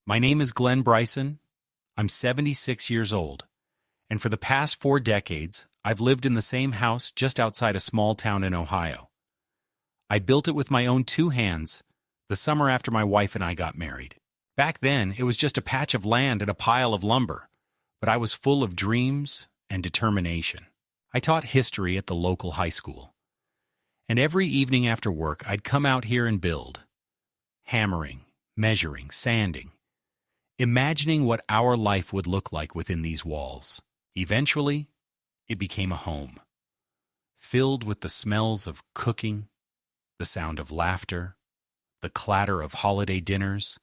My name is Glenn Bryson. I'm 76 years old, and for the past 4 decades, I've lived in the same house just outside a small town in Ohio. I built it with my own 2 hands the summer after my wife and I got married. Back then, it was just a patch of land and a pile of lumber, but I was full of dreams and determination. I taught history at the local high school, and every evening after work, I'd come out here and build, hammering, measuring, sanding, imagining what our life would look like within these walls. Eventually, it became a home, filled with the smells of cooking, the sound of laughter, the clatter of holiday dinners,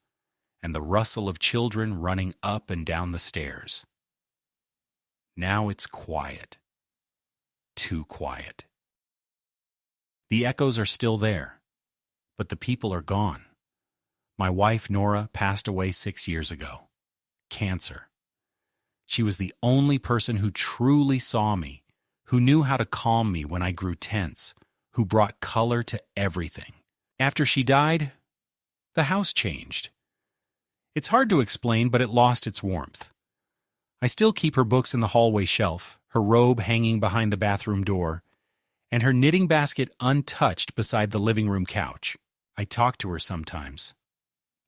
and the rustle of children running up and down the stairs. Now it's quiet. Too quiet. The echoes are still there, but the people are gone. My wife, Nora, passed away 6 years ago. Cancer. She was the only person who truly saw me, who knew how to calm me when I grew tense, who brought color to everything. After she died, the house changed. It's hard to explain, but it lost its warmth. I still keep her books in the hallway shelf, her robe hanging behind the bathroom door, and her knitting basket untouched beside the living room couch. I talk to her sometimes.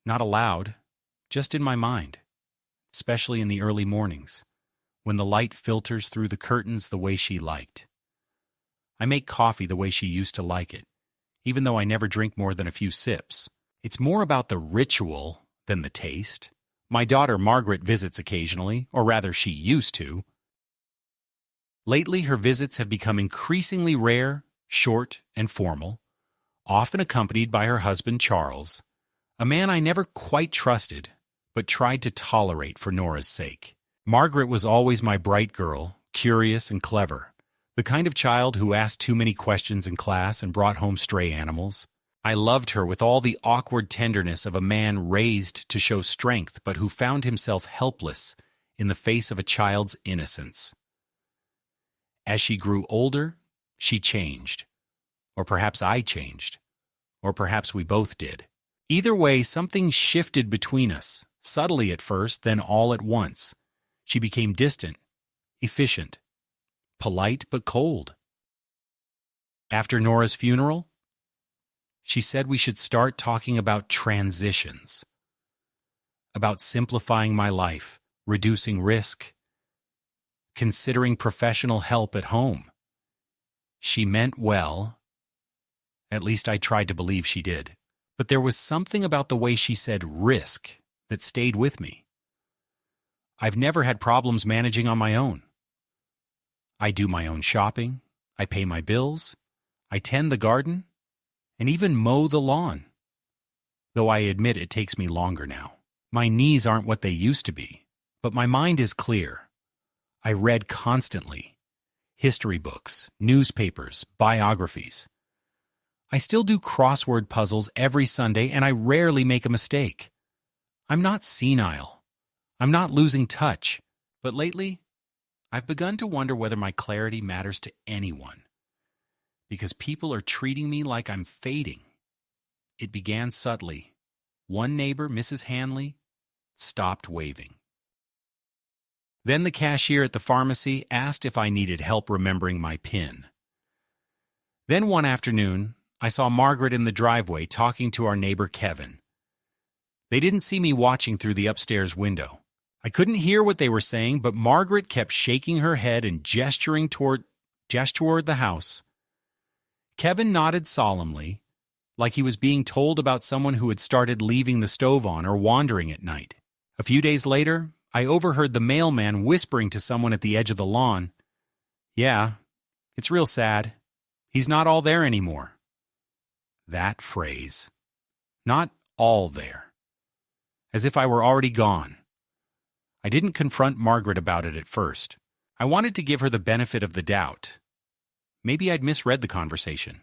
Not aloud, just in my mind, especially in the early mornings, when the light filters through the curtains the way she liked. I make coffee the way she used to like it, even though I never drink more than a few sips. It's more about the ritual than the taste. My daughter Margaret visits occasionally, or rather she used to. Lately, her visits have become increasingly rare, short, and formal, often accompanied by her husband Charles, a man I never quite trusted, but tried to tolerate for Nora's sake. Margaret was always my bright girl, curious and clever, the kind of child who asked too many questions in class and brought home stray animals. I loved her with all the awkward tenderness of a man raised to show strength but who found himself helpless in the face of a child's innocence. As she grew older, she changed. Or perhaps I changed. Or perhaps we both did. Either way, something shifted between us, subtly at first, then all at once. She became distant, efficient, polite but cold. After Nora's funeral, she said we should start talking about transitions, about simplifying my life, reducing risk, considering professional help at home. She meant well. At least I tried to believe she did. But there was something about the way she said risk that stayed with me. I've never had problems managing on my own. I do my own shopping, I pay my bills, I tend the garden, and even mow the lawn. Though I admit it takes me longer now. My knees aren't what they used to be, but my mind is clear. I read constantly. History books, newspapers, biographies. I still do crossword puzzles every Sunday, and I rarely make a mistake. I'm not senile. I'm not losing touch. But lately, I've begun to wonder whether my clarity matters to anyone, because people are treating me like I'm fading. It began subtly. One neighbor, Mrs. Hanley, stopped waving. Then the cashier at the pharmacy asked if I needed help remembering my PIN. Then one afternoon, I saw Margaret in the driveway talking to our neighbor Kevin. They didn't see me watching through the upstairs window. I couldn't hear what they were saying, but Margaret kept shaking her head and gesturing toward the house. Kevin nodded solemnly, like he was being told about someone who had started leaving the stove on or wandering at night. A few days later, I overheard the mailman whispering to someone at the edge of the lawn, "Yeah, it's real sad. He's not all there anymore." That phrase. Not all there. As if I were already gone. I didn't confront Margaret about it at first. I wanted to give her the benefit of the doubt. Maybe I'd misread the conversation.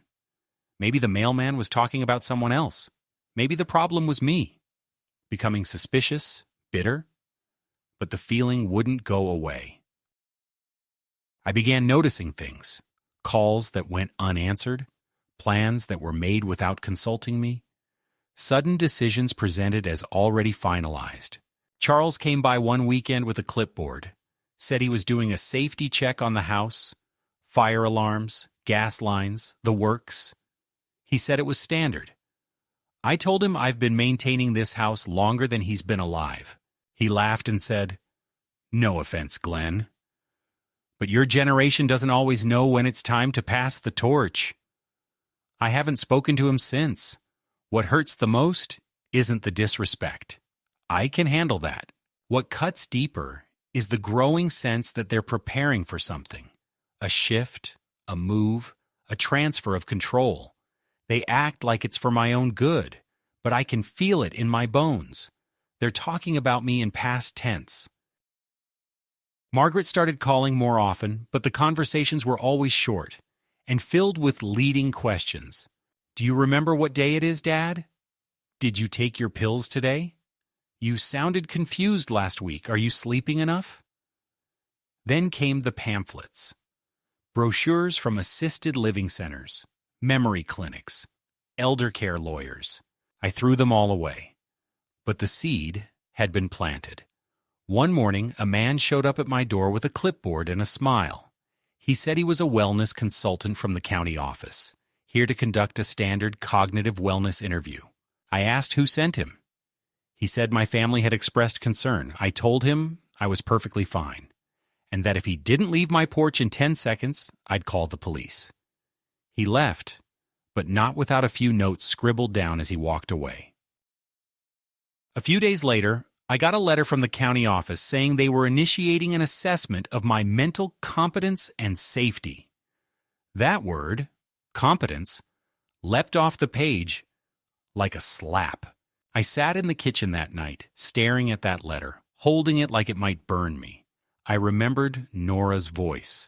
Maybe the mailman was talking about someone else. Maybe the problem was me, becoming suspicious, bitter. But the feeling wouldn't go away. I began noticing things, calls that went unanswered, plans that were made without consulting me, sudden decisions presented as already finalized. Charles came by one weekend with a clipboard, said he was doing a safety check on the house, fire alarms, gas lines, the works. He said it was standard. I told him I've been maintaining this house longer than he's been alive. He laughed and said, "No offense, Glenn, but your generation doesn't always know when it's time to pass the torch." I haven't spoken to him since. What hurts the most isn't the disrespect. I can handle that. What cuts deeper is the growing sense that they're preparing for something. A shift, a move, a transfer of control. They act like it's for my own good, but I can feel it in my bones. They're talking about me in past tense. Margaret started calling more often, but the conversations were always short and filled with leading questions. "Do you remember what day it is, Dad? Did you take your pills today? You sounded confused last week. Are you sleeping enough?" Then came the pamphlets. Brochures from assisted living centers, memory clinics, elder care lawyers. I threw them all away. But the seed had been planted. One morning, a man showed up at my door with a clipboard and a smile. He said he was a wellness consultant from the county office, here to conduct a standard cognitive wellness interview. I asked who sent him. He said my family had expressed concern. I told him I was perfectly fine, and that if he didn't leave my porch in 10 seconds, I'd call the police. He left, but not without a few notes scribbled down as he walked away. A few days later, I got a letter from the county office saying they were initiating an assessment of my mental competence and safety. That word, competence, leapt off the page like a slap. I sat in the kitchen that night, staring at that letter, holding it like it might burn me. I remembered Nora's voice.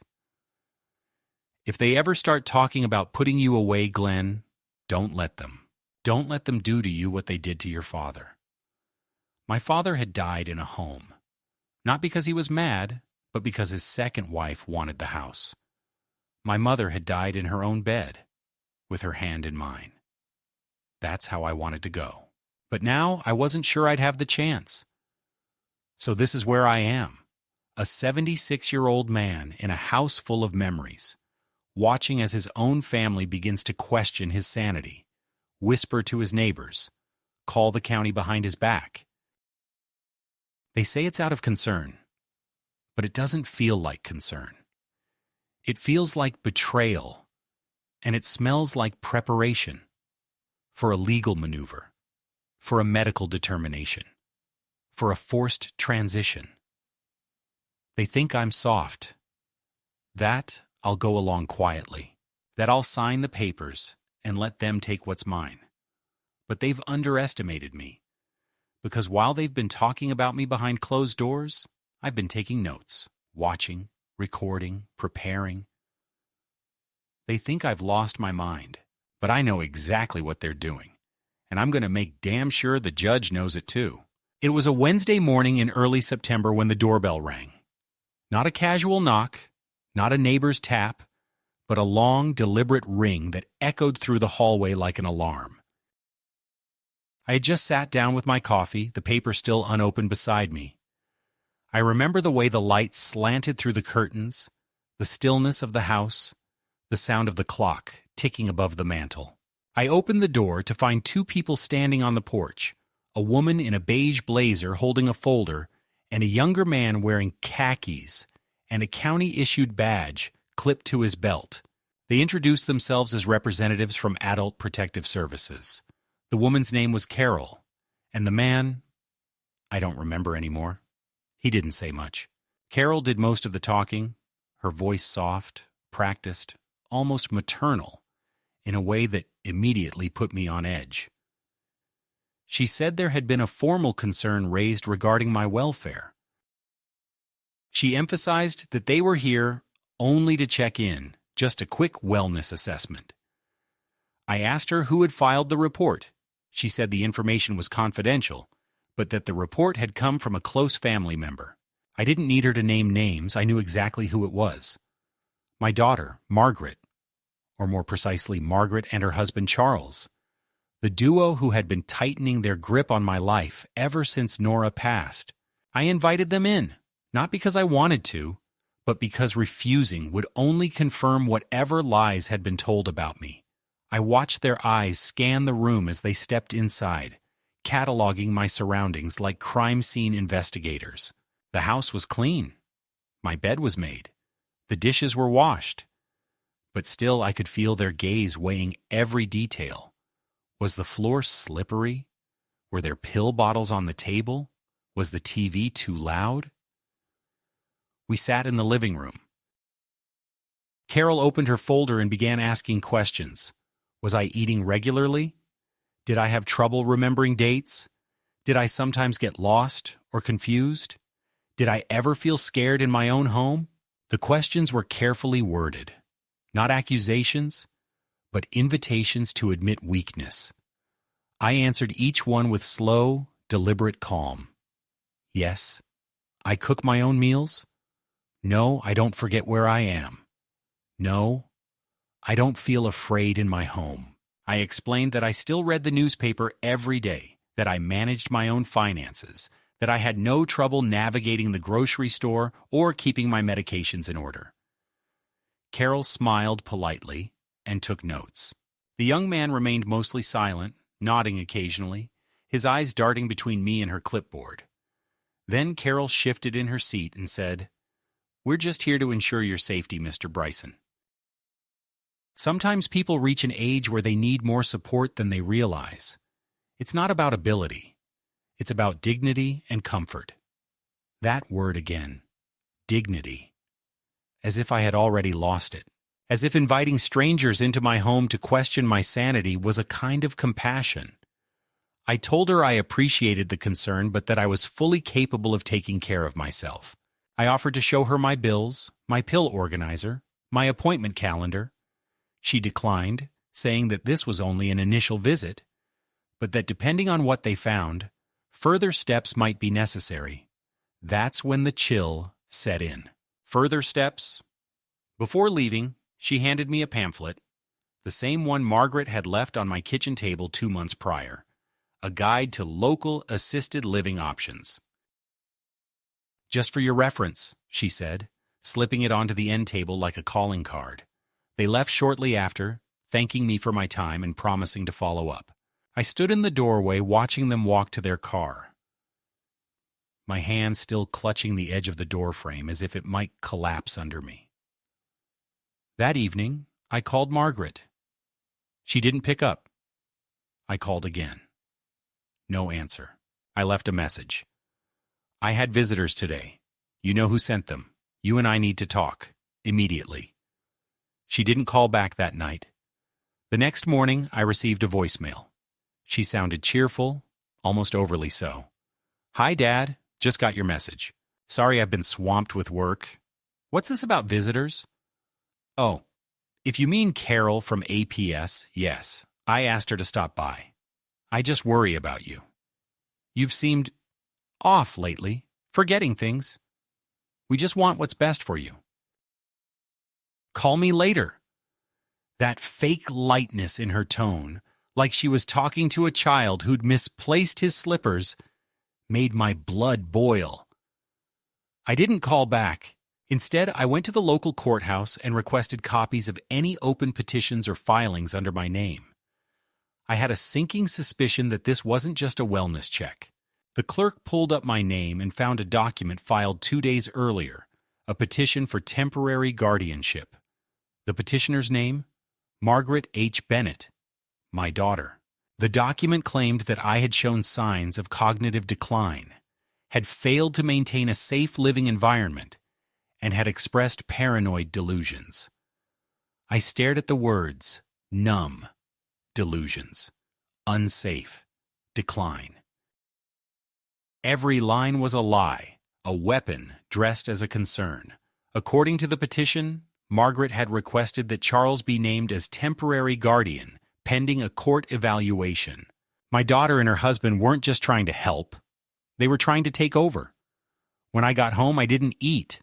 "If they ever start talking about putting you away, Glenn, don't let them. Don't let them do to you what they did to your father." My father had died in a home, not because he was mad, but because his second wife wanted the house. My mother had died in her own bed, with her hand in mine. That's how I wanted to go. But now I wasn't sure I'd have the chance. So this is where I am, a 76-year-old man in a house full of memories, watching as his own family begins to question his sanity, whisper to his neighbors, call the county behind his back. They say it's out of concern, but it doesn't feel like concern. It feels like betrayal, and it smells like preparation for a legal maneuver, for a medical determination, for a forced transition. They think I'm soft. That I'll go along quietly. That I'll sign the papers and let them take what's mine. But they've underestimated me, because while they've been talking about me behind closed doors, I've been taking notes, watching, recording, preparing. They think I've lost my mind, but I know exactly what they're doing. And I'm going to make damn sure the judge knows it too. It was a Wednesday morning in early September when the doorbell rang. Not a casual knock, not a neighbor's tap, but a long, deliberate ring that echoed through the hallway like an alarm. I had just sat down with my coffee, the paper still unopened beside me. I remember the way the light slanted through the curtains, the stillness of the house, the sound of the clock ticking above the mantel. I opened the door to find two people standing on the porch, a woman in a beige blazer holding a folder, and a younger man wearing khakis and a county-issued badge clipped to his belt. They introduced themselves as representatives from Adult Protective Services. The woman's name was Carol, and the man, I don't remember anymore. He didn't say much. Carol did most of the talking, her voice soft, practiced, almost maternal, in a way that immediately put me on edge. She said there had been a formal concern raised regarding my welfare. She emphasized that they were here only to check in, just a quick wellness assessment. I asked her who had filed the report. She said the information was confidential, but that the report had come from a close family member. I didn't need her to name names. I knew exactly who it was. My daughter, Margaret, or more precisely, Margaret and her husband Charles, the duo who had been tightening their grip on my life ever since Nora passed. I invited them in, not because I wanted to, but because refusing would only confirm whatever lies had been told about me. I watched their eyes scan the room as they stepped inside, cataloging my surroundings like crime scene investigators. The house was clean. My bed was made. The dishes were washed. But still I could feel their gaze weighing every detail. Was the floor slippery? Were there pill bottles on the table? Was the TV too loud? We sat in the living room. Carol opened her folder and began asking questions. Was I eating regularly? Did I have trouble remembering dates? Did I sometimes get lost or confused? Did I ever feel scared in my own home? The questions were carefully worded. Not accusations, but invitations to admit weakness. I answered each one with slow, deliberate calm. Yes, I cook my own meals. No, I don't forget where I am. No, I don't feel afraid in my home. I explained that I still read the newspaper every day, that I managed my own finances, that I had no trouble navigating the grocery store or keeping my medications in order. Carol smiled politely and took notes. The young man remained mostly silent, nodding occasionally, his eyes darting between me and her clipboard. Then Carol shifted in her seat and said, "We're just here to ensure your safety, Mr. Bryson. Sometimes people reach an age where they need more support than they realize. It's not about ability. It's about dignity and comfort." That word again. Dignity. As if I had already lost it. As if inviting strangers into my home to question my sanity was a kind of compassion. I told her I appreciated the concern, but that I was fully capable of taking care of myself. I offered to show her my bills, my pill organizer, my appointment calendar. She declined, saying that this was only an initial visit, but that depending on what they found, further steps might be necessary. That's when the chill set in. Further steps? Before leaving, she handed me a pamphlet, the same one Margaret had left on my kitchen table 2 months prior, a guide to local assisted living options. "Just for your reference," she said, slipping it onto the end table like a calling card. They left shortly after, thanking me for my time and promising to follow up. I stood in the doorway watching them walk to their car, my hand still clutching the edge of the doorframe as if it might collapse under me. That evening, I called Margaret. She didn't pick up. I called again. No answer. I left a message. "I had visitors today. You know who sent them. You and I need to talk. Immediately." She didn't call back that night. The next morning, I received a voicemail. She sounded cheerful, almost overly so. "Hi, Dad. Just got your message. Sorry I've been swamped with work. What's this about visitors?" "Oh, if you mean Carol from APS, yes. I asked her to stop by. I just worry about you. You've seemed off lately, forgetting things. We just want what's best for you. Call me later." That fake lightness in her tone, like she was talking to a child who'd misplaced his slippers, made my blood boil. I didn't call back. Instead, I went to the local courthouse and requested copies of any open petitions or filings under my name. I had a sinking suspicion that this wasn't just a wellness check. The clerk pulled up my name and found a document filed 2 days earlier, a petition for temporary guardianship. The petitioner's name? Margaret H. Bennett, my daughter. The document claimed that I had shown signs of cognitive decline, had failed to maintain a safe living environment, and had expressed paranoid delusions. I stared at the words, numb, delusions, unsafe, decline. Every line was a lie, a weapon dressed as a concern. According to the petition, Margaret had requested that Charles be named as temporary guardian, pending a court evaluation. My daughter and her husband weren't just trying to help. They were trying to take over. When I got home, I didn't eat.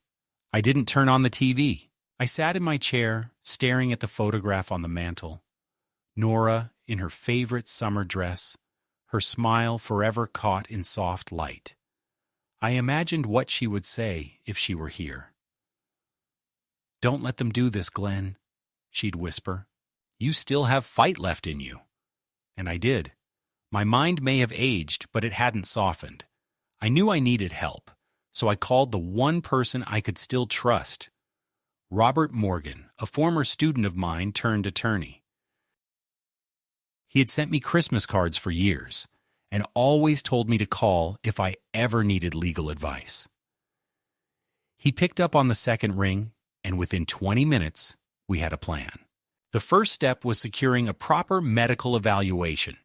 I didn't turn on the TV. I sat in my chair, staring at the photograph on the mantel. Nora in her favorite summer dress, her smile forever caught in soft light. I imagined what she would say if she were here. "Don't let them do this, Glenn," she'd whisper. "You still have fight left in you." And I did. My mind may have aged, but it hadn't softened. I knew I needed help, so I called the one person I could still trust. Robert Morgan, a former student of mine turned attorney. He had sent me Christmas cards for years, and always told me to call if I ever needed legal advice. He picked up on the second ring, and within 20 minutes, we had a plan. The first step was securing a proper medical evaluation.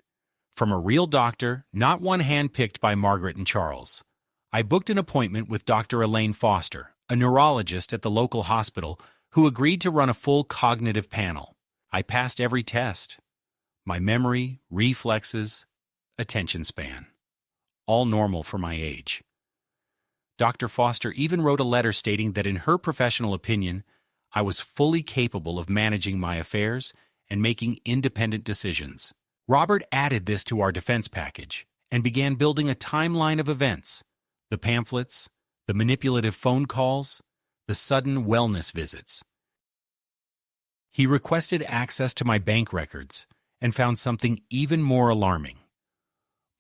From a real doctor, not one handpicked by Margaret and Charles. I booked an appointment with Dr. Elaine Foster, a neurologist at the local hospital, who agreed to run a full cognitive panel. I passed every test. My memory, reflexes, attention span. All normal for my age. Dr. Foster even wrote a letter stating that in her professional opinion, I was fully capable of managing my affairs and making independent decisions. Robert added this to our defense package and began building a timeline of events, the pamphlets, the manipulative phone calls, the sudden wellness visits. He requested access to my bank records and found something even more alarming.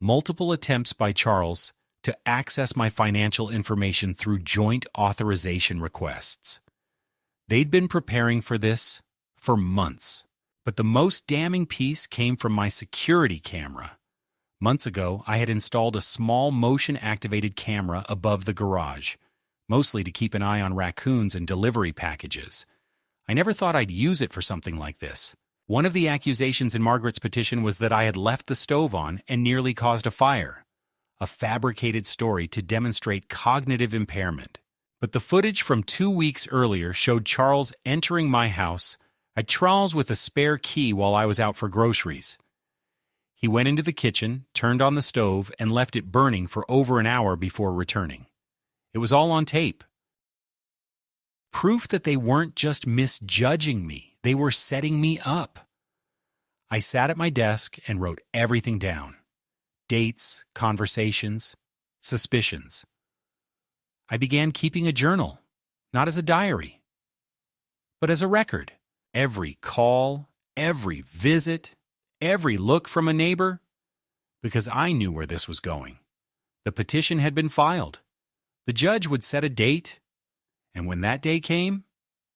Multiple attempts by Charles to access my financial information through joint authorization requests. They'd been preparing for this for months, but the most damning piece came from my security camera. Months ago, I had installed a small motion-activated camera above the garage, mostly to keep an eye on raccoons and delivery packages. I never thought I'd use it for something like this. One of the accusations in Margaret's petition was that I had left the stove on and nearly caused a fire, a fabricated story to demonstrate cognitive impairment. But the footage from 2 weeks earlier showed Charles entering my house, a Charles with a spare key while I was out for groceries. He went into the kitchen, turned on the stove, and left it burning for over an hour before returning. It was all on tape. Proof that they weren't just misjudging me, they were setting me up. I sat at my desk and wrote everything down. Dates, conversations, suspicions. I began keeping a journal, not as a diary, but as a record. Every call, every visit, every look from a neighbor, because I knew where this was going. The petition had been filed. The judge would set a date, and when that day came,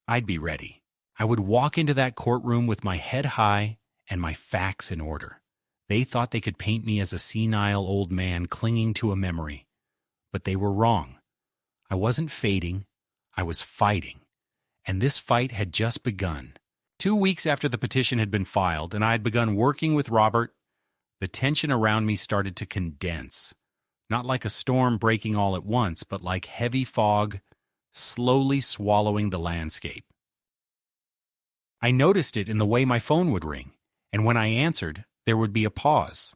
I'd be ready. I would walk into that courtroom with my head high and my facts in order. They thought they could paint me as a senile old man clinging to a memory, but they were wrong. I wasn't fading, I was fighting, and this fight had just begun. 2 weeks after the petition had been filed and I had begun working with Robert, the tension around me started to condense. Not like a storm breaking all at once, but like heavy fog slowly swallowing the landscape. I noticed it in the way my phone would ring, and when I answered, there would be a pause,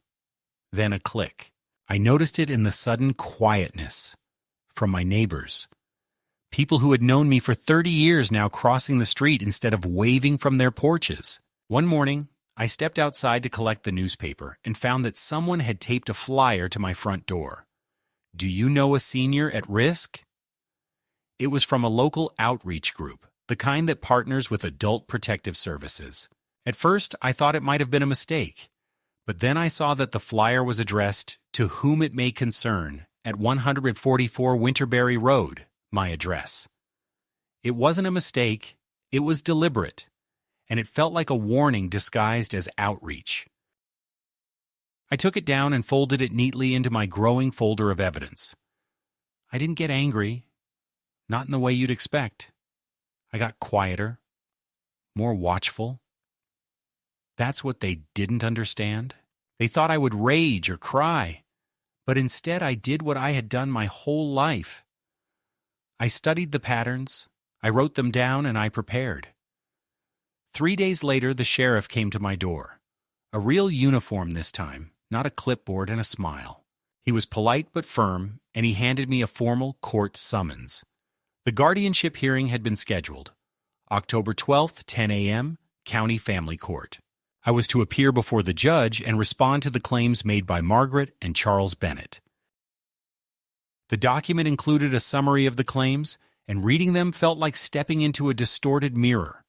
then a click. I noticed it in the sudden quietness from my neighbors. People who had known me for 30 years now crossing the street instead of waving from their porches. One morning, I stepped outside to collect the newspaper and found that someone had taped a flyer to my front door. "Do you know a senior at risk?" It was from a local outreach group, the kind that partners with Adult Protective Services. At first, I thought it might have been a mistake, but then I saw that the flyer was addressed to whom it may concern at 144 Winterberry Road, my address. It wasn't a mistake, it was deliberate, and it felt like a warning disguised as outreach. I took it down and folded it neatly into my growing folder of evidence. I didn't get angry, not in the way you'd expect. I got quieter, more watchful. That's what they didn't understand. They thought I would rage or cry, but instead I did what I had done my whole life. I studied the patterns, I wrote them down, and I prepared. 3 days later, the sheriff came to my door. A real uniform this time, not a clipboard and a smile. He was polite but firm, and he handed me a formal court summons. The guardianship hearing had been scheduled. October 12th, 10 a.m., County Family Court. I was to appear before the judge and respond to the claims made by Margaret and Charles Bennett. The document included a summary of the claims, and reading them felt like stepping into a distorted mirror.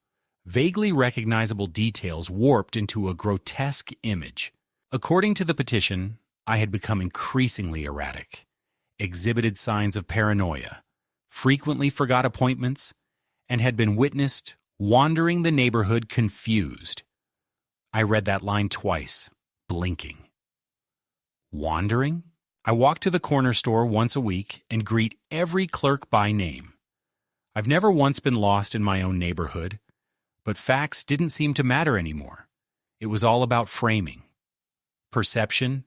Vaguely recognizable details warped into a grotesque image. According to the petition, I had become increasingly erratic, exhibited signs of paranoia, frequently forgot appointments, and had been witnessed wandering the neighborhood confused. I read that line twice, blinking. Wandering? I walk to the corner store once a week and greet every clerk by name. I've never once been lost in my own neighborhood, but facts didn't seem to matter anymore. It was all about framing, perception,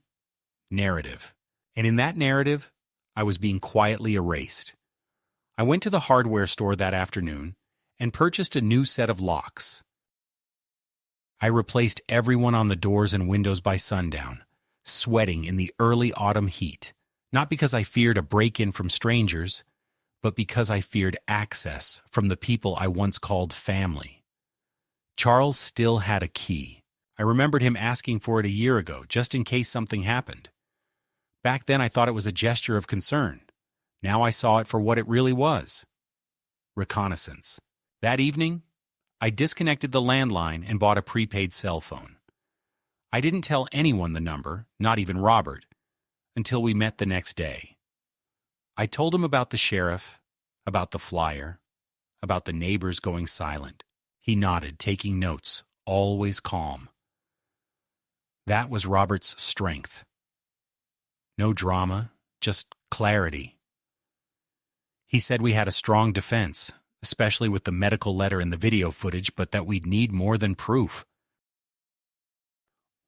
narrative. And in that narrative, I was being quietly erased. I went to the hardware store that afternoon and purchased a new set of locks. I replaced everyone on the doors and windows by sundown, sweating in the early autumn heat, not because I feared a break-in from strangers, but because I feared access from the people I once called family. Charles still had a key. I remembered him asking for it a year ago, just in case something happened. Back then I thought it was a gesture of concern. Now I saw it for what it really was. Reconnaissance. That evening, I disconnected the landline and bought a prepaid cell phone. I didn't tell anyone the number, not even Robert, until we met the next day. I told him about the sheriff, about the flyer, about the neighbors going silent. He nodded, taking notes, always calm. That was Robert's strength. No drama, just clarity. He said we had a strong defense, especially with the medical letter and the video footage, but that we'd need more than proof.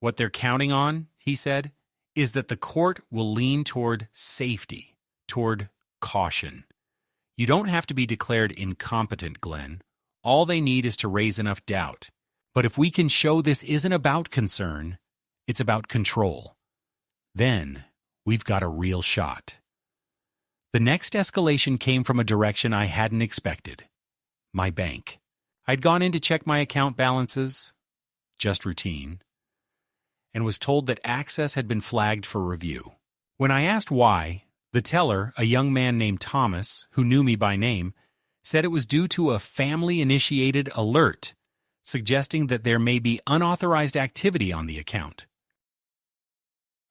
What they're counting on, he said, is that the court will lean toward safety, toward caution. You don't have to be declared incompetent, Glenn. All they need is to raise enough doubt. But if we can show this isn't about concern, it's about control, then we've got a real shot. The next escalation came from a direction I hadn't expected. My bank. I'd gone in to check my account balances, just routine, and was told that access had been flagged for review. When I asked why, the teller, a young man named Thomas, who knew me by name, said it was due to a family-initiated alert, suggesting that there may be unauthorized activity on the account.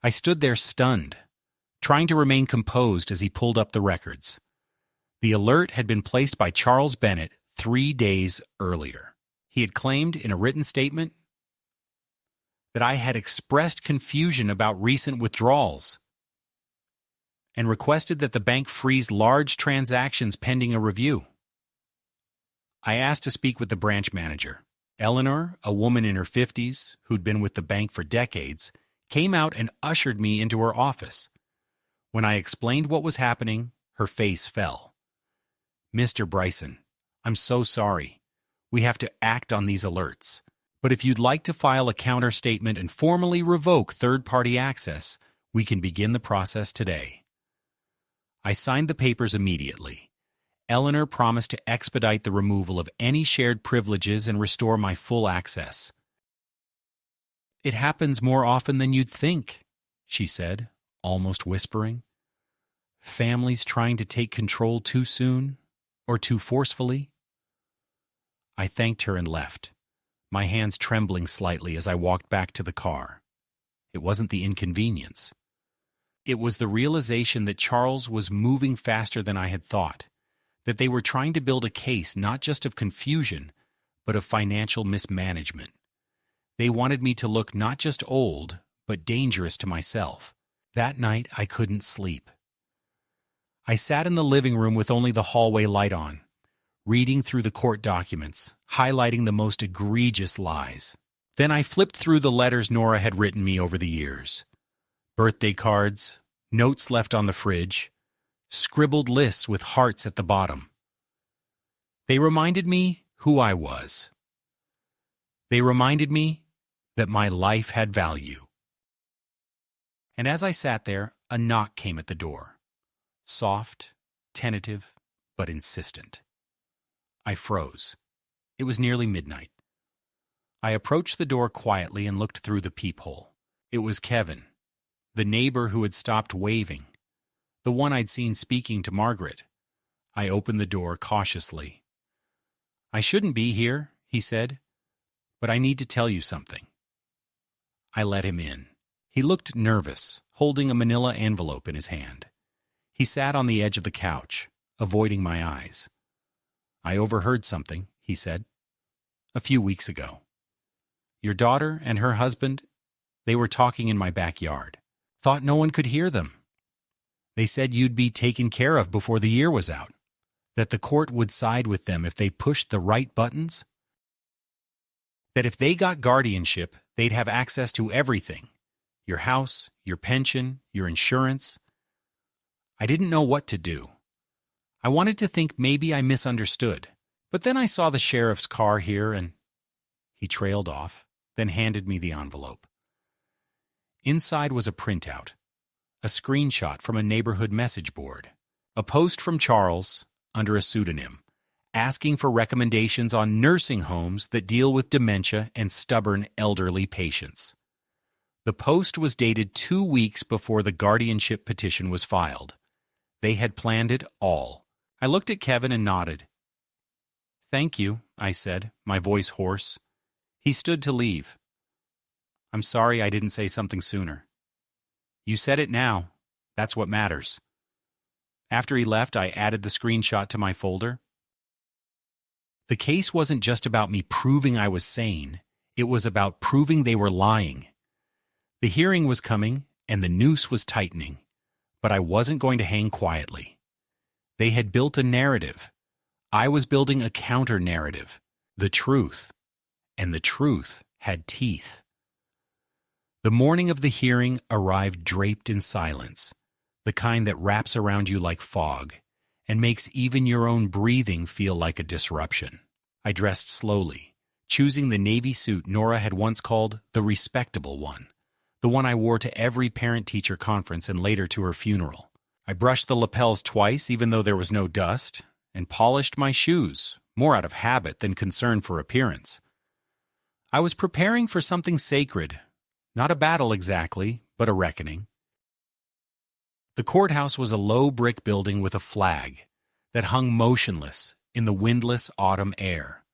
I stood there stunned, trying to remain composed as he pulled up the records. The alert had been placed by Charles Bennett 3 days earlier. He had claimed in a written statement that I had expressed confusion about recent withdrawals and requested that the bank freeze large transactions pending a review. I asked to speak with the branch manager. Eleanor, a woman in her 50s who'd been with the bank for decades, came out and ushered me into her office. When I explained what was happening, her face fell. "Mr. Bryson, I'm so sorry. We have to act on these alerts. But if you'd like to file a counter statement and formally revoke third-party access, we can begin the process today." I signed the papers immediately. Eleanor promised to expedite the removal of any shared privileges and restore my full access. "It happens more often than you'd think," she said, almost whispering. "Families trying to take control too soon or too forcefully." I thanked her and left, my hands trembling slightly as I walked back to the car. It wasn't the inconvenience. It was the realization that Charles was moving faster than I had thought, that they were trying to build a case not just of confusion, but of financial mismanagement. They wanted me to look not just old, but dangerous to myself. That night, I couldn't sleep. I sat in the living room with only the hallway light on, reading through the court documents, highlighting the most egregious lies. Then I flipped through the letters Nora had written me over the years. Birthday cards, notes left on the fridge, scribbled lists with hearts at the bottom. They reminded me who I was. They reminded me that my life had value. And as I sat there, a knock came at the door. Soft, tentative, but insistent. I froze. It was nearly midnight. I approached the door quietly and looked through the peephole. It was Kevin, the neighbor who had stopped waving, the one I'd seen speaking to Margaret. I opened the door cautiously. "I shouldn't be here," he said, "but I need to tell you something." I let him in. He looked nervous, holding a manila envelope in his hand. He sat on the edge of the couch, avoiding my eyes. "I overheard something," he said, "a few weeks ago. Your daughter and her husband, they were talking in my backyard. Thought no one could hear them. They said you'd be taken care of before the year was out, that the court would side with them if they pushed the right buttons, that if they got guardianship, they'd have access to everything, your house, your pension, your insurance. I didn't know what to do. I wanted to think maybe I misunderstood, but then I saw the sheriff's car here and—" He trailed off, then handed me the envelope. Inside was a printout, a screenshot from a neighborhood message board, a post from Charles, under a pseudonym, asking for recommendations on nursing homes that deal with dementia and stubborn elderly patients. The post was dated 2 weeks before the guardianship petition was filed. They had planned it all. I looked at Kevin and nodded. "Thank you," I said, my voice hoarse. He stood to leave. "I'm sorry I didn't say something sooner." "You said it now. That's what matters." After he left, I added the screenshot to my folder. The case wasn't just about me proving I was sane. It was about proving they were lying. The hearing was coming, and the noose was tightening. But I wasn't going to hang quietly. They had built a narrative. I was building a counter-narrative. The truth. And the truth had teeth. The morning of the hearing arrived draped in silence, the kind that wraps around you like fog and makes even your own breathing feel like a disruption. I dressed slowly, choosing the navy suit Nora had once called the respectable one, the one I wore to every parent-teacher conference and later to her funeral. I brushed the lapels twice, even though there was no dust, and polished my shoes, more out of habit than concern for appearance. I was preparing for something sacred, not a battle exactly, but a reckoning. The courthouse was a low brick building with a flag that hung motionless in the windless autumn air.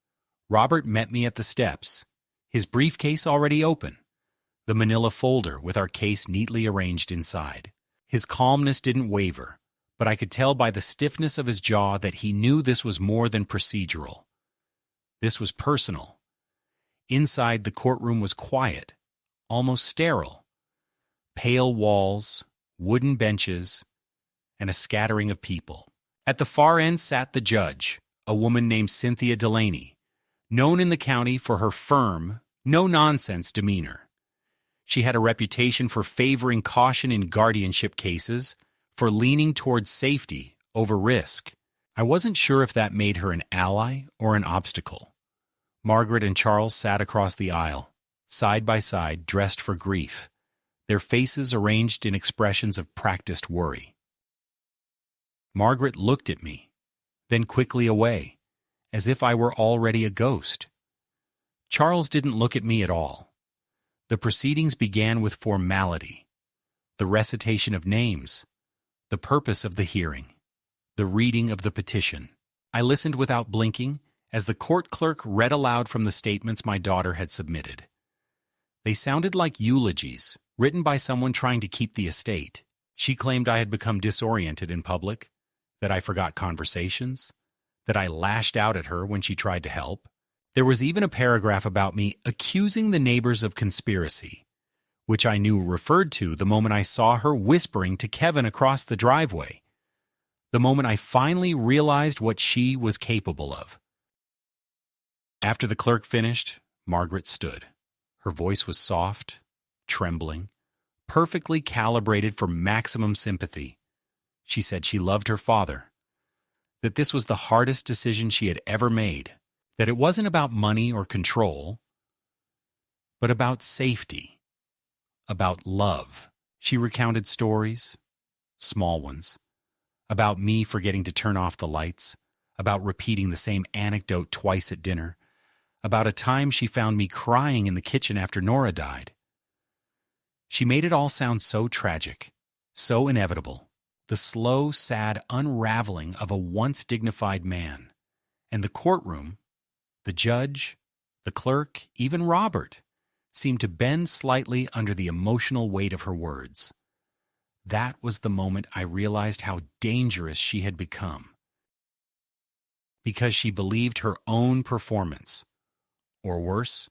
Robert met me at the steps, his briefcase already open, the manila folder with our case neatly arranged inside. His calmness didn't waver, but I could tell by the stiffness of his jaw that he knew this was more than procedural. This was personal. Inside, the courtroom was quiet, almost sterile. Pale walls, wooden benches, and a scattering of people. At the far end sat the judge, a woman named Cynthia Delaney, known in the county for her firm, no-nonsense demeanor. She had a reputation for favoring caution in guardianship cases, for leaning towards safety over risk. I wasn't sure if that made her an ally or an obstacle. Margaret and Charles sat across the aisle, side by side, dressed for grief, their faces arranged in expressions of practiced worry. Margaret looked at me, then quickly away, as if I were already a ghost. Charles didn't look at me at all. The proceedings began with formality, the recitation of names, the purpose of the hearing, the reading of the petition. I listened without blinking as the court clerk read aloud from the statements my daughter had submitted. They sounded like eulogies, written by someone trying to keep the estate. She claimed I had become disoriented in public, that I forgot conversations, that I lashed out at her when she tried to help. There was even a paragraph about me accusing the neighbors of conspiracy, which I knew referred to the moment I saw her whispering to Kevin across the driveway, the moment I finally realized what she was capable of. After the clerk finished, Margaret stood. Her voice was soft, trembling, perfectly calibrated for maximum sympathy. She said she loved her father, that this was the hardest decision she had ever made, that it wasn't about money or control, but about safety, about love. She recounted stories, small ones, about me forgetting to turn off the lights, about repeating the same anecdote twice at dinner, about a time she found me crying in the kitchen after Nora died. She made it all sound so tragic, so inevitable, the slow, sad unraveling of a once dignified man. And the courtroom, the judge, the clerk, even Robert, seemed to bend slightly under the emotional weight of her words. That was the moment I realized how dangerous she had become. Because she believed her own performance. Or worse,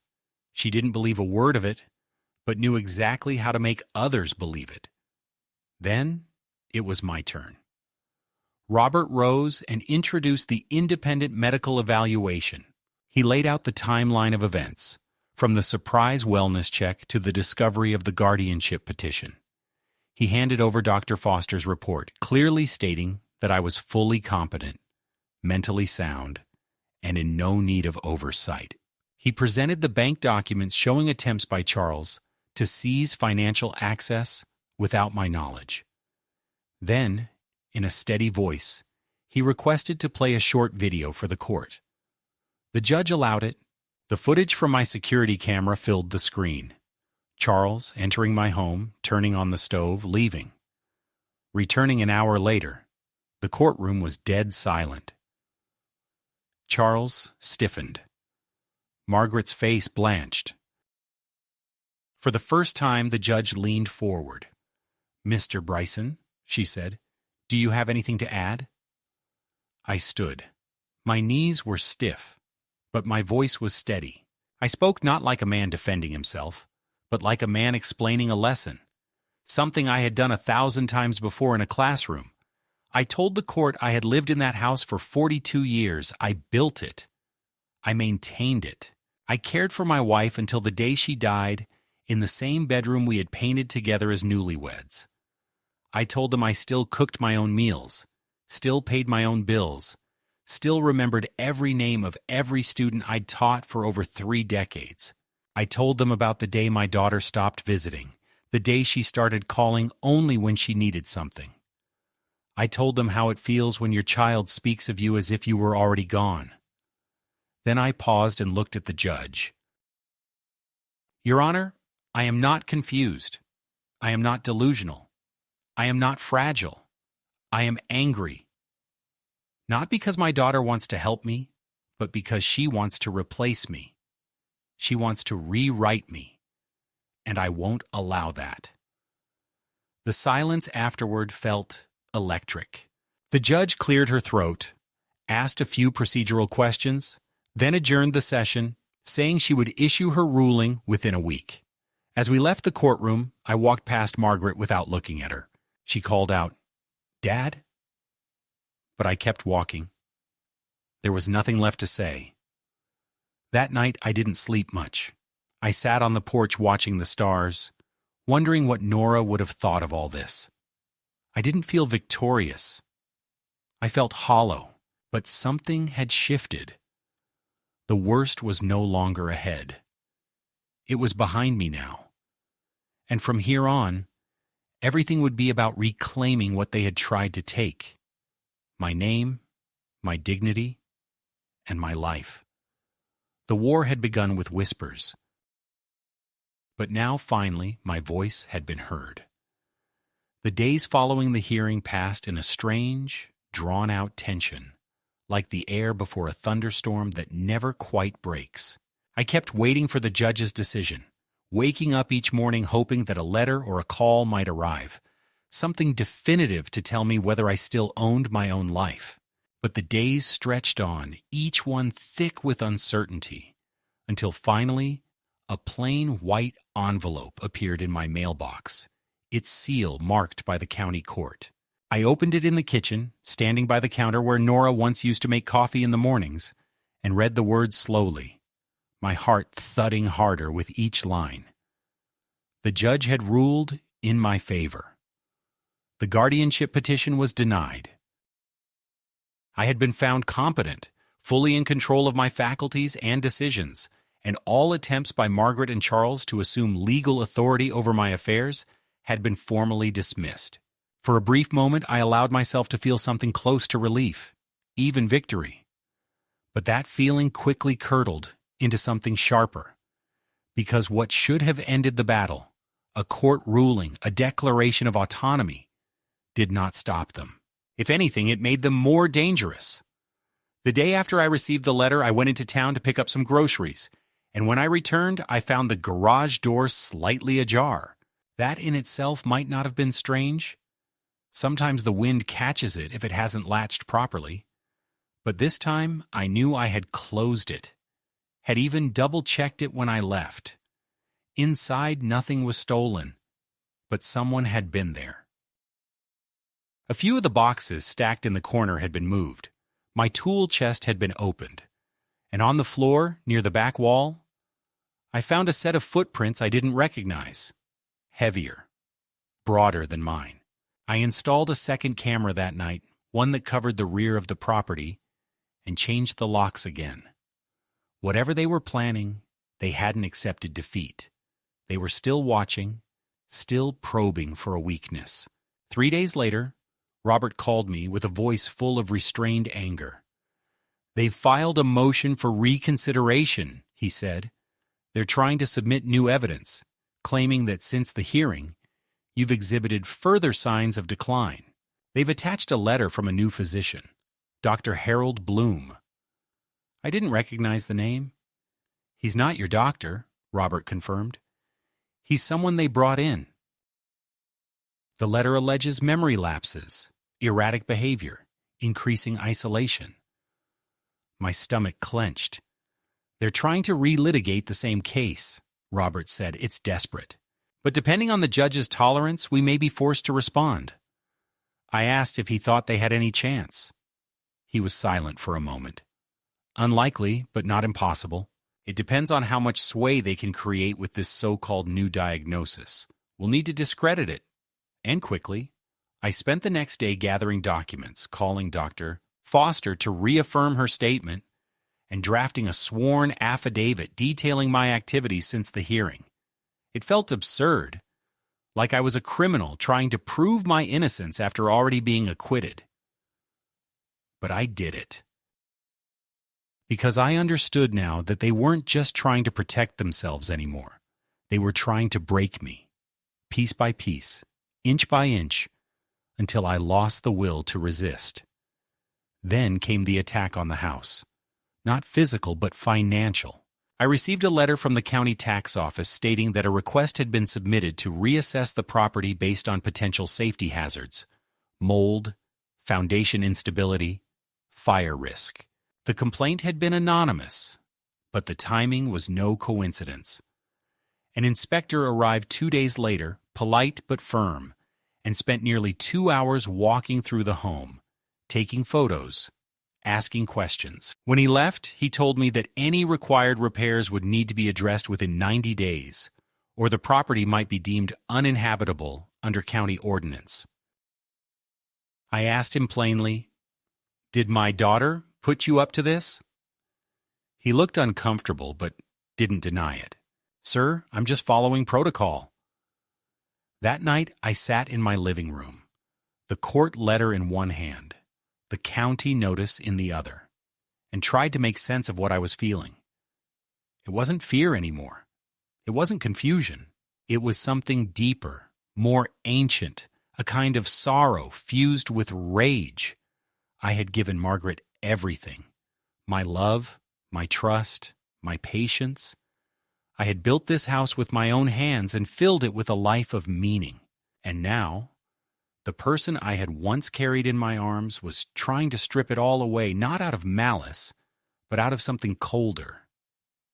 she didn't believe a word of it, but knew exactly how to make others believe it. Then it was my turn. Robert rose and introduced the independent medical evaluation. He laid out the timeline of events, from the surprise wellness check to the discovery of the guardianship petition. He handed over Dr. Foster's report, clearly stating that I was fully competent, mentally sound, and in no need of oversight. He presented the bank documents showing attempts by Charles to seize financial access without my knowledge. Then, in a steady voice, he requested to play a short video for the court. The judge allowed it. The footage from my security camera filled the screen. Charles entering my home, turning on the stove, leaving. Returning an hour later, the courtroom was dead silent. Charles stiffened. Margaret's face blanched. For the first time, the judge leaned forward. "Mr. Bryson," she said, "do you have anything to add?" I stood. My knees were stiff, but my voice was steady. I spoke not like a man defending himself, but like a man explaining a lesson, something I had done 1,000 times before in a classroom. I told the court I had lived in that house for 42 years. I built it. I maintained it. I cared for my wife until the day she died in the same bedroom we had painted together as newlyweds. I told them I still cooked my own meals, still paid my own bills, still remembered every name of every student I'd taught for over 3 decades. I told them about the day my daughter stopped visiting, the day she started calling only when she needed something. I told them how it feels when your child speaks of you as if you were already gone. Then I paused and looked at the judge. "Your Honor, I am not confused. I am not delusional. I am not fragile. I am angry. Not because my daughter wants to help me, but because she wants to replace me. She wants to rewrite me, and I won't allow that." The silence afterward felt electric. The judge cleared her throat, asked a few procedural questions, then adjourned the session, saying she would issue her ruling within a week. As we left the courtroom, I walked past Margaret without looking at her. She called out, "Dad?" But I kept walking. There was nothing left to say. That night I didn't sleep much. I sat on the porch watching the stars, wondering what Nora would have thought of all this. I didn't feel victorious. I felt hollow, but something had shifted. The worst was no longer ahead. It was behind me now. And from here on, everything would be about reclaiming what they had tried to take. My name, my dignity, and my life. The war had begun with whispers. But now, finally, my voice had been heard. The days following the hearing passed in a strange, drawn-out tension, like the air before a thunderstorm that never quite breaks. I kept waiting for the judge's decision, waking up each morning hoping that a letter or a call might arrive, something definitive to tell me whether I still owned my own life. But the days stretched on, each one thick with uncertainty, until finally a plain white envelope appeared in my mailbox, its seal marked by the county court. I opened it in the kitchen, standing by the counter where Nora once used to make coffee in the mornings, and read the words slowly, my heart thudding harder with each line. The judge had ruled in my favor. The guardianship petition was denied. I had been found competent, fully in control of my faculties and decisions, and all attempts by Margaret and Charles to assume legal authority over my affairs had been formally dismissed. For a brief moment, I allowed myself to feel something close to relief, even victory. But that feeling quickly curdled into something sharper, because what should have ended the battle, a court ruling, a declaration of autonomy, did not stop them. If anything, it made them more dangerous. The day after I received the letter, I went into town to pick up some groceries, and when I returned, I found the garage door slightly ajar. That in itself might not have been strange. Sometimes the wind catches it if it hasn't latched properly. But this time, I knew I had closed it, had even double-checked it when I left. Inside, nothing was stolen, but someone had been there. A few of the boxes stacked in the corner had been moved. My tool chest had been opened, and on the floor, near the back wall, I found a set of footprints I didn't recognize. Heavier, broader than mine. I installed a second camera that night, one that covered the rear of the property, and changed the locks again. Whatever they were planning, they hadn't accepted defeat. They were still watching, still probing for a weakness. 3 days later, Robert called me with a voice full of restrained anger. "They've filed a motion for reconsideration," he said. "They're trying to submit new evidence, claiming that since the hearing, you've exhibited further signs of decline. They've attached a letter from a new physician, Dr. Harold Bloom." I didn't recognize the name. "He's not your doctor," Robert confirmed. "He's someone they brought in." The letter alleges memory lapses, erratic behavior, increasing isolation. My stomach clenched. "They're trying to relitigate the same case," Robert said. "It's desperate. But depending on the judge's tolerance, we may be forced to respond." I asked if he thought they had any chance. He was silent for a moment. "Unlikely, but not impossible. It depends on how much sway they can create with this so-called new diagnosis. We'll need to discredit it. And quickly." I spent the next day gathering documents, calling Dr. Foster to reaffirm her statement, and drafting a sworn affidavit detailing my activities since the hearing. It felt absurd, like I was a criminal trying to prove my innocence after already being acquitted. But I did it. Because I understood now that they weren't just trying to protect themselves anymore. They were trying to break me, piece by piece, inch by inch, until I lost the will to resist. Then came the attack on the house. Not physical, but financial. I received a letter from the county tax office stating that a request had been submitted to reassess the property based on potential safety hazards: mold, foundation instability, fire risk. The complaint had been anonymous, but the timing was no coincidence. An inspector arrived 2 days later, polite but firm, and spent nearly 2 hours walking through the home, taking photos, asking questions. When he left, he told me that any required repairs would need to be addressed within 90 days, or the property might be deemed uninhabitable under county ordinance. I asked him plainly, "Did my daughter put you up to this?" He looked uncomfortable, but didn't deny it. "Sir, I'm just following protocol." That night, I sat in my living room, the court letter in one hand, the county notice in the other, and tried to make sense of what I was feeling. It wasn't fear anymore. It wasn't confusion. It was something deeper, more ancient, a kind of sorrow fused with rage. I had given Margaret everything: my love, my trust, my patience. I had built this house with my own hands and filled it with a life of meaning. And now, the person I had once carried in my arms was trying to strip it all away, not out of malice, but out of something colder: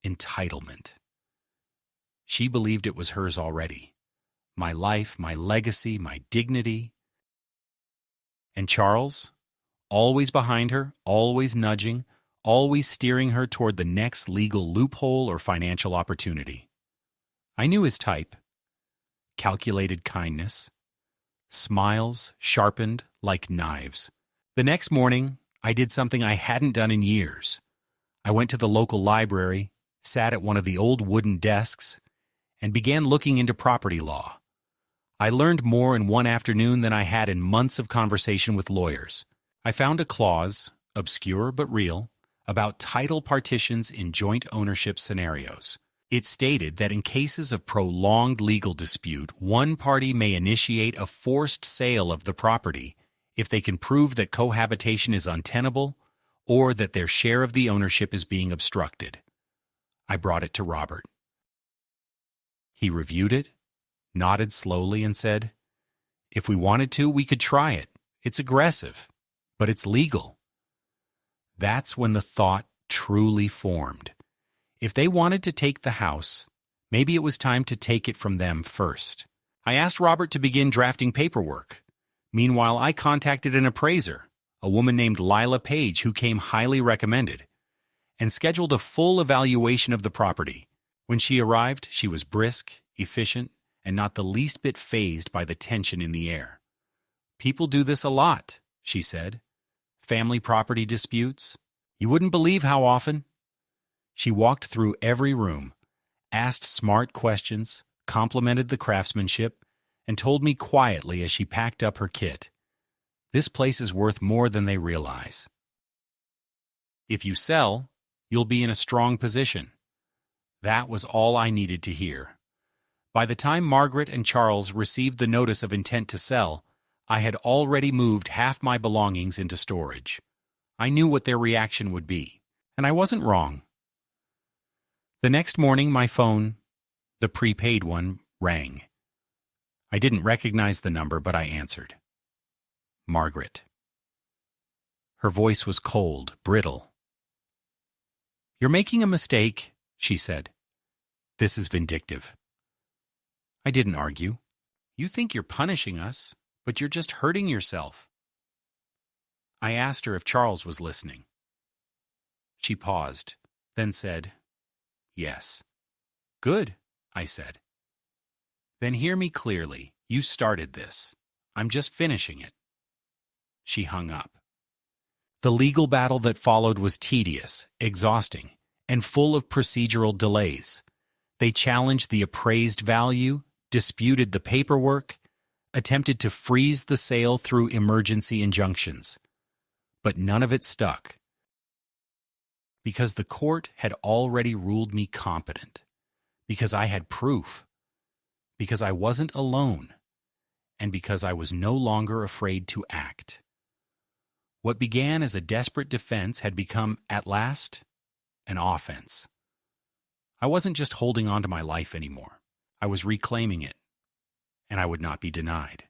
entitlement. She believed it was hers already. My life, my legacy, my dignity. And Charles, always behind her, always nudging, always steering her toward the next legal loophole or financial opportunity. I knew his type: calculated kindness, smiles sharpened like knives. The next morning, I did something I hadn't done in years. I went to the local library, sat at one of the old wooden desks, and began looking into property law. I learned more in one afternoon than I had in months of conversation with lawyers. I found a clause, obscure but real, about title partitions in joint ownership scenarios. It stated that in cases of prolonged legal dispute, one party may initiate a forced sale of the property if they can prove that cohabitation is untenable or that their share of the ownership is being obstructed. I brought it to Robert. He reviewed it, nodded slowly, and said, "If we wanted to, we could try it. It's aggressive, but it's legal." That's when the thought truly formed. If they wanted to take the house, maybe it was time to take it from them first. I asked Robert to begin drafting paperwork. Meanwhile, I contacted an appraiser, a woman named Lila Page, who came highly recommended, and scheduled a full evaluation of the property. When she arrived, she was brisk, efficient, and not the least bit fazed by the tension in the air. "People do this a lot," she said. "Family property disputes. You wouldn't believe how often." She walked through every room, asked smart questions, complimented the craftsmanship, and told me quietly as she packed up her kit, "This place is worth more than they realize. If you sell, you'll be in a strong position." That was all I needed to hear. By the time Margaret and Charles received the notice of intent to sell, I had already moved half my belongings into storage. I knew what their reaction would be, and I wasn't wrong. The next morning, my phone, the prepaid one, rang. I didn't recognize the number, but I answered. Margaret. Her voice was cold, brittle. "You're making a mistake," she said. "This is vindictive." I didn't argue. "You think you're punishing us, but you're just hurting yourself." I asked her if Charles was listening. She paused, then said, "Yes." "Good," I said. "Then hear me clearly. You started this. I'm just finishing it." She hung up. The legal battle that followed was tedious, exhausting, and full of procedural delays. They challenged the appraised value, disputed the paperwork, attempted to freeze the sale through emergency injunctions. But none of it stuck. Because the court had already ruled me competent. Because I had proof. Because I wasn't alone. And because I was no longer afraid to act. What began as a desperate defense had become, at last, an offense. I wasn't just holding on to my life anymore. I was reclaiming it. And I would not be denied.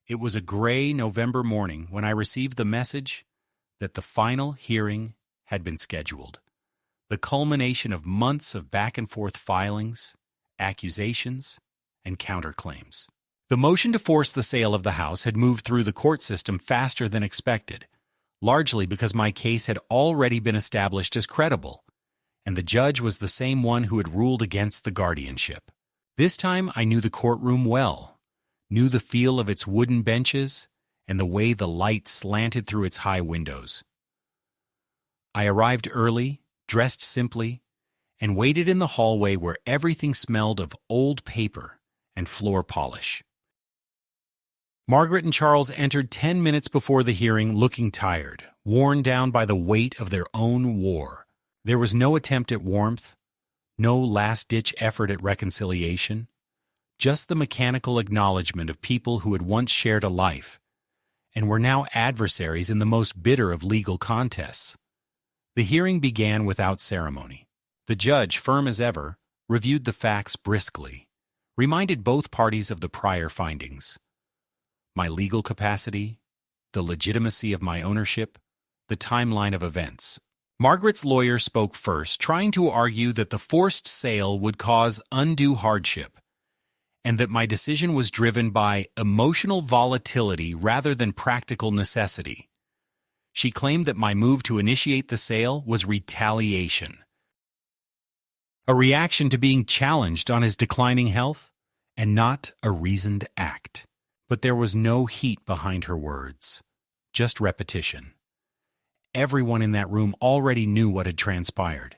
It was a gray November morning when I received the message that the final hearing had been scheduled. The culmination of months of back-and-forth filings, accusations, and counterclaims. The motion to force the sale of the house had moved through the court system faster than expected, largely because my case had already been established as credible, and the judge was the same one who had ruled against the guardianship. This time I knew the courtroom well, knew the feel of its wooden benches, and the way the light slanted through its high windows. I arrived early, dressed simply, and waited in the hallway where everything smelled of old paper and floor polish. Margaret and Charles entered 10 minutes before the hearing, looking tired, worn down by the weight of their own war. There was no attempt at warmth, no last-ditch effort at reconciliation, just the mechanical acknowledgement of people who had once shared a life and were now adversaries in the most bitter of legal contests. The hearing began without ceremony. The judge, firm as ever, reviewed the facts briskly, reminded both parties of the prior findings. My legal capacity, the legitimacy of my ownership, the timeline of events. Margaret's lawyer spoke first, trying to argue that the forced sale would cause undue hardship, and that my decision was driven by emotional volatility rather than practical necessity. She claimed that my move to initiate the sale was retaliation, a reaction to being challenged on his declining health, and not a reasoned act. But there was no heat behind her words, just repetition. Everyone in that room already knew what had transpired.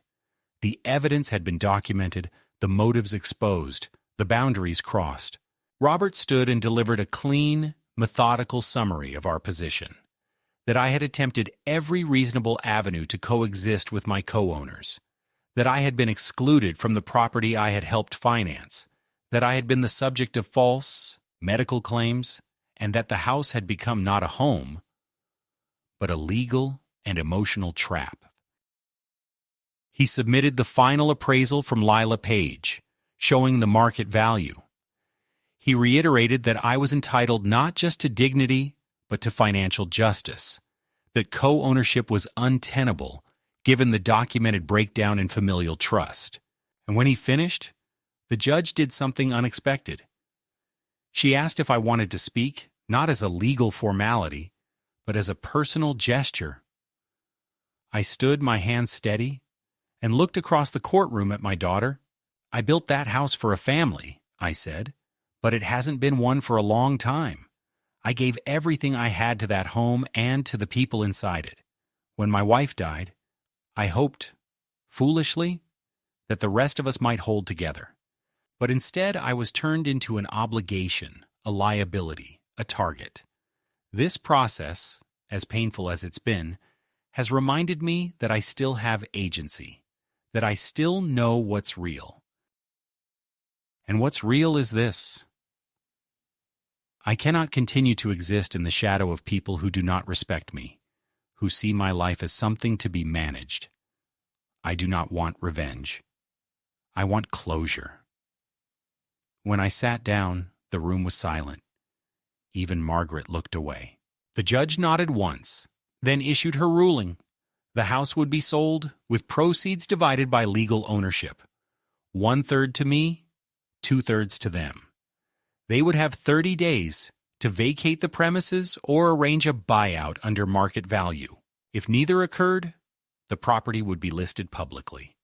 The evidence had been documented, the motives exposed, the boundaries crossed. Robert stood and delivered a clean, methodical summary of our position, that I had attempted every reasonable avenue to coexist with my co-owners, that I had been excluded from the property I had helped finance, that I had been the subject of false medical claims, and that the house had become not a home, but a legal and emotional trap. He submitted the final appraisal from Lila Page, showing the market value. He reiterated that I was entitled not just to dignity, but to financial justice, that co-ownership was untenable given the documented breakdown in familial trust. And when he finished, the judge did something unexpected. She asked if I wanted to speak, not as a legal formality, but as a personal gesture. I stood, my hands steady, and looked across the courtroom at my daughter. "I built that house for a family," I said, "but it hasn't been one for a long time. I gave everything I had to that home and to the people inside it. When my wife died, I hoped, foolishly, that the rest of us might hold together. But instead, I was turned into an obligation, a liability, a target. This process, as painful as it's been, has reminded me that I still have agency, that I still know what's real. And what's real is this: I cannot continue to exist in the shadow of people who do not respect me, who see my life as something to be managed. I do not want revenge. I want closure." When I sat down, the room was silent. Even Margaret looked away. The judge nodded once, then issued her ruling. The house would be sold, with proceeds divided by legal ownership. 1/3 to me, 2/3 to them. They would have 30 days to vacate the premises or arrange a buyout under market value. If neither occurred, the property would be listed publicly.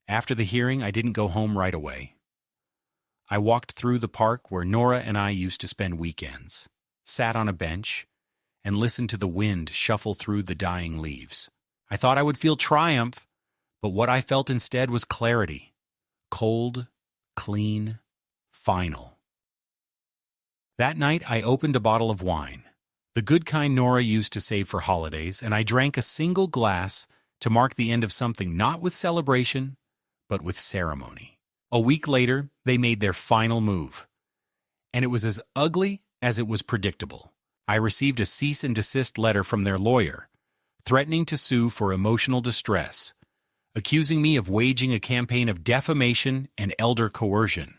After the hearing, I didn't go home right away. I walked through the park where Nora and I used to spend weekends, sat on a bench, and listened to the wind shuffle through the dying leaves. I thought I would feel triumph, but what I felt instead was clarity. Cold, clean, final. That night, I opened a bottle of wine, the good kind Nora used to save for holidays, and I drank a single glass to mark the end of something not with celebration, but with ceremony. A week later, they made their final move. And it was as ugly as it was predictable. I received a cease and desist letter from their lawyer, threatening to sue for emotional distress, accusing me of waging a campaign of defamation and elder coercion.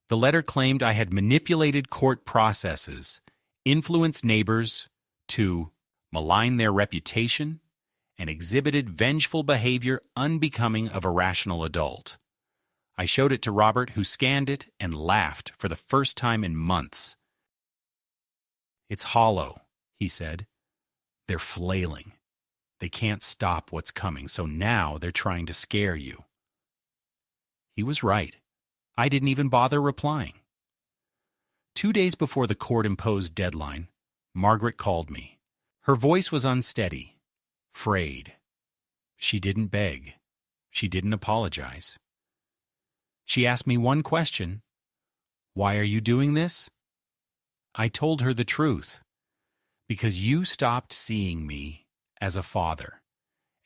The letter claimed I had manipulated court processes, influenced neighbors to malign their reputation, and exhibited vengeful behavior unbecoming of a rational adult. I showed it to Robert, who scanned it and laughed for the first time in months. "It's hollow," he said. "They're flailing. They can't stop what's coming, so now they're trying to scare you." He was right. I didn't even bother replying. 2 days before the court-imposed deadline, Margaret called me. Her voice was unsteady, frayed. She didn't beg. She didn't apologize. She asked me one question: "Why are you doing this?" I told her the truth. "Because you stopped seeing me as a father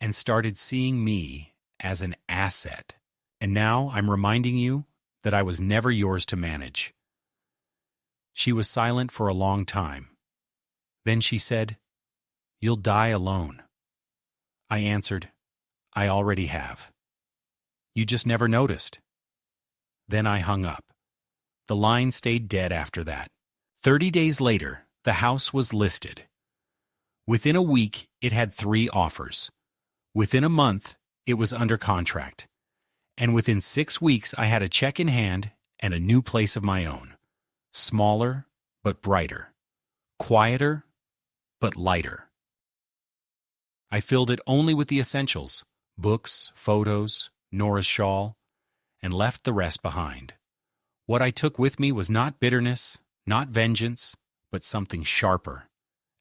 and started seeing me as an asset. And now I'm reminding you that I was never yours to manage." She was silent for a long time. Then she said, "You'll die alone." I answered, "I already have. You just never noticed." Then I hung up. The line stayed dead after that. 30 days later, the house was listed. Within a week, it had 3 offers. Within a month, it was under contract. And within 6 weeks, I had a check in hand and a new place of my own. Smaller, but brighter. Quieter, but lighter. I filled it only with the essentials: books, photos, Nora's shawl, and left the rest behind. What I took with me was not bitterness, not vengeance, but something sharper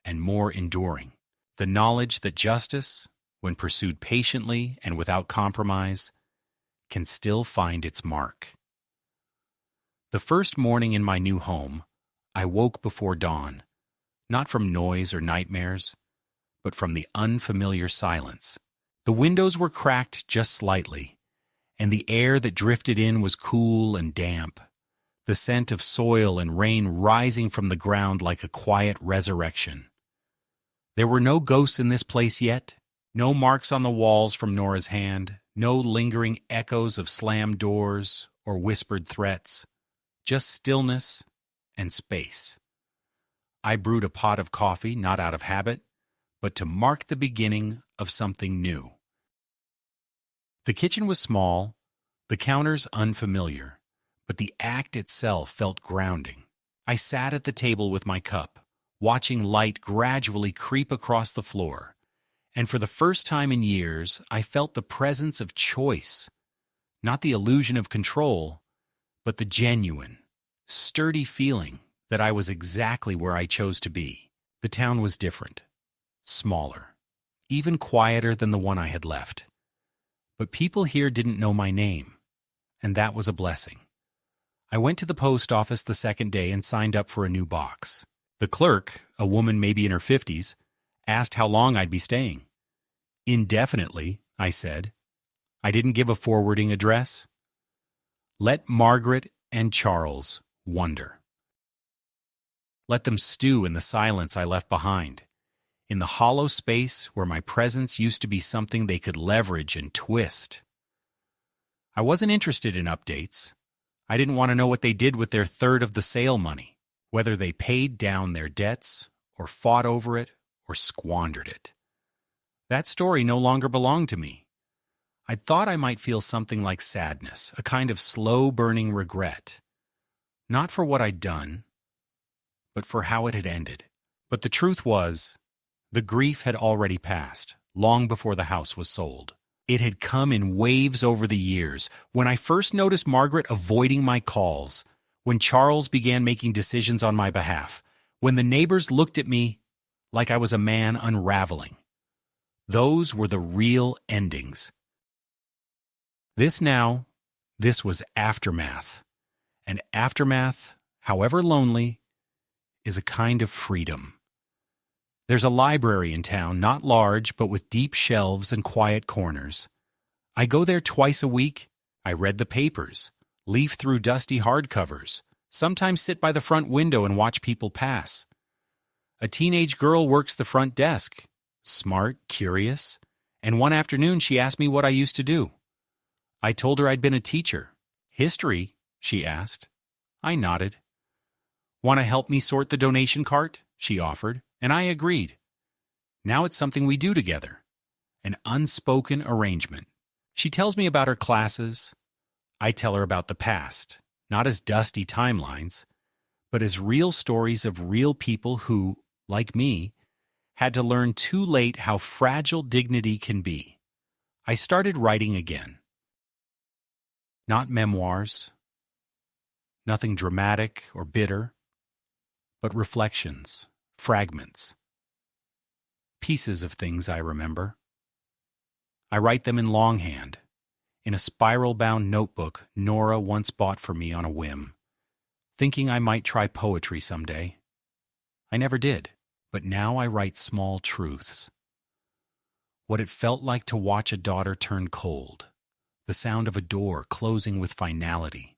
and more enduring. The knowledge that justice, when pursued patiently and without compromise, can still find its mark. The first morning in my new home, I woke before dawn, not from noise or nightmares, but from the unfamiliar silence. The windows were cracked just slightly, and the air that drifted in was cool and damp, the scent of soil and rain rising from the ground like a quiet resurrection. There were no ghosts in this place yet, no marks on the walls from Nora's hand, no lingering echoes of slammed doors or whispered threats, just stillness and space. I brewed a pot of coffee, not out of habit, but to mark the beginning of something new. The kitchen was small, the counters unfamiliar, but the act itself felt grounding. I sat at the table with my cup, watching light gradually creep across the floor, and for the first time in years, I felt the presence of choice, not the illusion of control, but the genuine, sturdy feeling that I was exactly where I chose to be. The town was different, smaller, even quieter than the one I had left. But people here didn't know my name, and that was a blessing. I went to the post office the second day and signed up for a new box. The clerk, a woman maybe in her 50s, asked how long I'd be staying. Indefinitely, I said. I didn't give a forwarding address. Let Margaret and Charles wonder. Let them stew in the silence I left behind, in the hollow space where my presence used to be something they could leverage and twist. I wasn't interested in updates. I didn't want to know what they did with their third of the sale money, whether they paid down their debts or fought over it or squandered it. That story no longer belonged to me. I thought I might feel something like sadness, a kind of slow-burning regret. Not for what I'd done, but for how it had ended. But the truth was, the grief had already passed, long before the house was sold. It had come in waves over the years, when I first noticed Margaret avoiding my calls, when Charles began making decisions on my behalf, when the neighbors looked at me like I was a man unraveling. Those were the real endings. This was aftermath. And aftermath, however lonely, is a kind of freedom. There's a library in town, not large, but with deep shelves and quiet corners. I go there twice a week. I read the papers, leaf through dusty hardcovers, sometimes sit by the front window and watch people pass. A teenage girl works the front desk, smart, curious, and one afternoon she asked me what I used to do. I told her I'd been a teacher. History, she asked. I nodded. Want to help me sort the donation cart? She offered, and I agreed. Now it's something we do together, an unspoken arrangement. She tells me about her classes. I tell her about the past, not as dusty timelines, but as real stories of real people who, like me, had to learn too late how fragile dignity can be. I started writing again. Not memoirs, nothing dramatic or bitter, but reflections, fragments, pieces of things I remember. I write them in longhand, in a spiral-bound notebook Nora once bought for me on a whim, thinking I might try poetry someday. I never did, but now I write small truths. What it felt like to watch a daughter turn cold, the sound of a door closing with finality,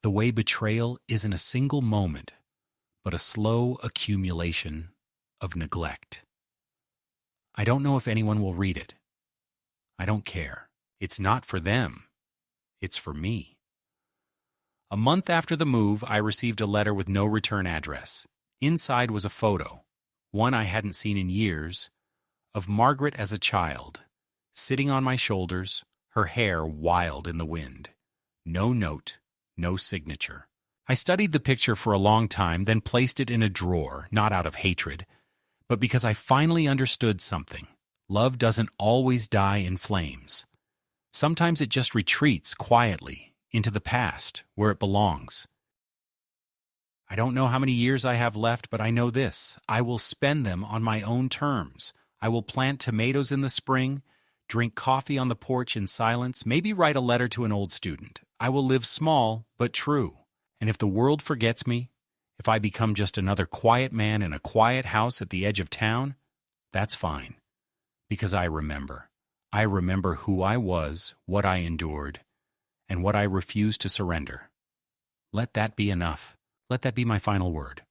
the way betrayal isn't a single moment, but a slow accumulation of neglect. I don't know if anyone will read it. I don't care. It's not for them. It's for me. A month after the move, I received a letter with no return address. Inside was a photo, one I hadn't seen in years, of Margaret as a child, sitting on my shoulders, her hair wild in the wind. No note, no signature. I studied the picture for a long time, then placed it in a drawer, not out of hatred, but because I finally understood something. Love doesn't always die in flames. Sometimes it just retreats quietly into the past, where it belongs. I don't know how many years I have left, but I know this. I will spend them on my own terms. I will plant tomatoes in the spring, drink coffee on the porch in silence, maybe write a letter to an old student. I will live small, but true. And if the world forgets me, if I become just another quiet man in a quiet house at the edge of town, that's fine, because I remember. I remember who I was, what I endured, and what I refused to surrender. Let that be enough. Let that be my final word.